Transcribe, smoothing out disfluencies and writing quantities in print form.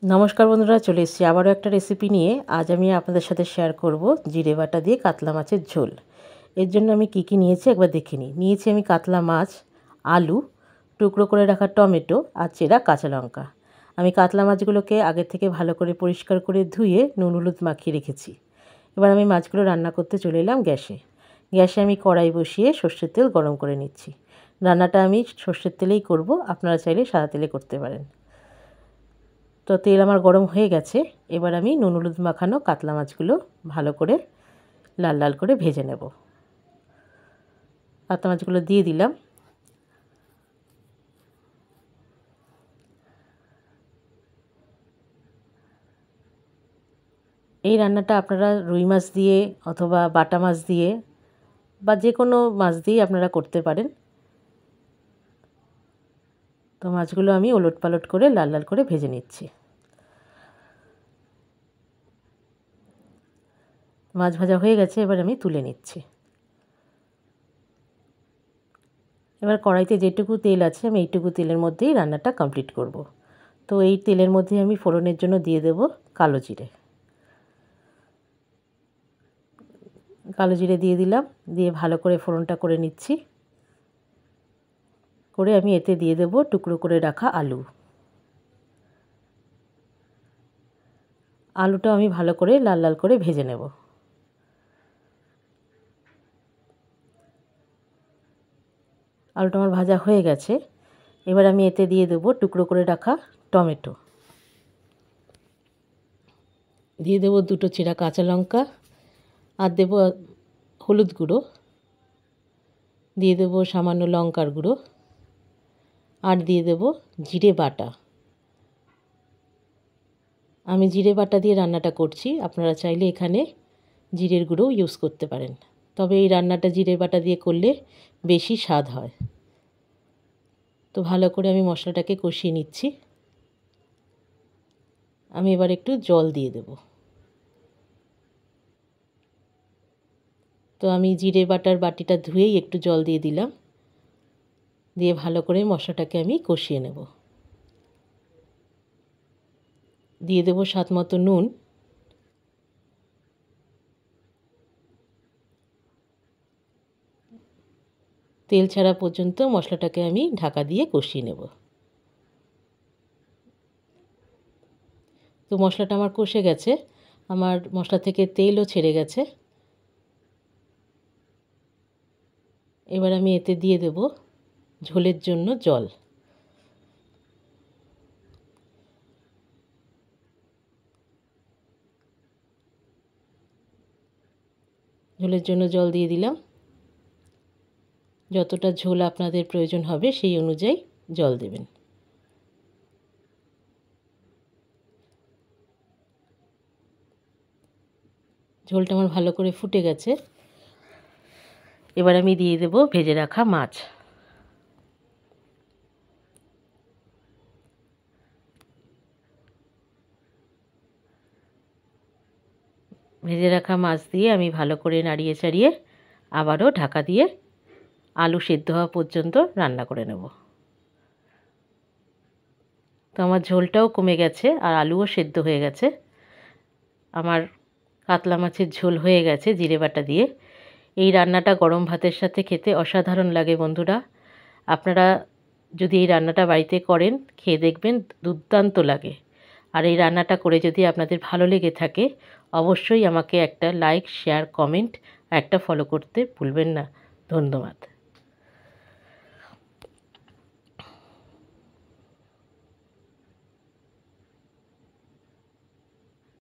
নমস্কার বন্ধুরা, চলে এসেছি আবারও একটা রেসিপি নিয়ে। আজ আমি আপনাদের সাথে শেয়ার করব জিরে বাটা দিয়ে কাতলা মাছের ঝোল। এর জন্য আমি কি নিয়েছি একবার দেখে নিই। নিয়েছি আমি কাতলা মাছ, আলু, টুকরো করে রাখা টমেটো আর চেরা কাঁচা লঙ্কা। আমি কাতলা মাছগুলোকে আগে থেকে ভালো করে পরিষ্কার করে ধুয়ে নুন হলুদ মাখিয়ে রেখেছি। এবার আমি মাছগুলো রান্না করতে চলে এলাম গ্যাসে আমি কড়াই বসিয়ে সর্ষের তেল গরম করে নিচ্ছি। রান্নাটা আমি সর্ষের তেলেই করব, আপনারা চাইলে সাদা তেলে করতে পারেন। তো তেল আমার গরম হয়ে গেছে। এবার আমি নুন হলুদ মাখানো কাতলা মাছগুলো ভালো করে লাল লাল করে ভেজে নেব। কাতলা মাছগুলো দিয়ে দিলাম। এই রান্নাটা আপনারা রুই মাছ দিয়ে অথবা বাটা মাছ দিয়ে বা যে কোনো মাছ দিয়ে আপনারা করতে পারেন। তো মাছগুলো আমি ওলট পালট করে লাল লাল করে ভেজে নিচ্ছি। মাছ ভাজা হয়ে গেছে, এবার আমি তুলে নিচ্ছি। এবার কড়াইতে যেটুকু তেল আছে আমি এইটুকু তেলের মধ্যেই রান্নাটা কমপ্লিট করব। তো এই তেলের মধ্যে আমি ফোড়নের জন্য দিয়ে দেব কালো জিরে। কালো জিরে দিয়ে দিলাম, দিয়ে ভালো করে ফোড়নটা করে নিচ্ছি। করে আমি এতে দিয়ে দেব টুকরো করে রাখা আলু। আলুটা আমি ভালো করে লাল লাল করে ভেজে নেব। আলুটা আমার ভাজা হয়ে গেছে। এবার আমি এতে দিয়ে দেব টুকরো করে রাখা টমেটো, দিয়ে দেব দুটো চেরা কাঁচা লঙ্কা, আর দেব হলুদ গুঁড়ো, দিয়ে দেব সামান্য লঙ্কার গুঁড়ো, আর দিয়ে দেব জিরে বাটা। আমি জিরে বাটা দিয়ে রান্নাটা করছি, আপনারা চাইলে এখানে জিরের গুঁড়োও ইউজ করতে পারেন। তবে এই রান্নাটা জিরে বাটা দিয়ে করলে বেশি স্বাদ হয়। তো ভালো করে আমি মশলাটাকে কষিয়ে নিচ্ছি। আমি এবার একটু জল দিয়ে দেব। তো আমি জিরে বাটার বাটিটা ধুয়েই একটু জল দিয়ে দিলাম, দিয়ে ভালো করে মশলাটাকে আমি কষিয়ে নেব। দিয়ে দেব স্বাদ মতো নুন। তেল ছাড়া পর্যন্ত মশলাটাকে আমি ঢাকা দিয়ে কষিয়ে নেব। তো মশলাটা আমার কষে গেছে, আমার মশলা থেকে তেলও ছেড়ে গেছে। এবার আমি এতে দিয়ে দেব ঝোলের জন্য জল। ঝোলের জন্য জল দিয়ে দিলাম। যতটা ঝোল আপনাদের প্রয়োজন হবে সেই অনুযায়ী জল দেবেন। ঝোলটা আমার ভালো করে ফুটে গেছে। এবার আমি দিয়ে দেব ভেজে রাখা মাছ। ভেজে রাখা মাছ দিয়ে আমি ভালো করে নাড়িয়ে চাড়িয়ে আবারও ঢাকা দিয়ে আলু সেদ্ধ হওয়া পর্যন্ত রান্না করে নেব। তো আমার ঝোলটাও কমে গেছে আর আলুও সেদ্ধ হয়ে গেছে। আমার কাতলা মাছের ঝোল হয়ে গেছে জিরে বাটা দিয়ে। এই রান্নাটা গরম ভাতের সাথে খেতে অসাধারণ লাগে বন্ধুরা। আপনারা যদি এই রান্নাটা বাড়িতে করেন, খেয়ে দেখবেন দুর্দান্ত লাগে। আর এই রান্নাটা করে যদি আপনাদের ভালো লেগে থাকে, অবশ্যই আমাকে একটা লাইক, শেয়ার, কমেন্ট আর একটা ফলো করতে ভুলবেন না। ধন্যবাদ।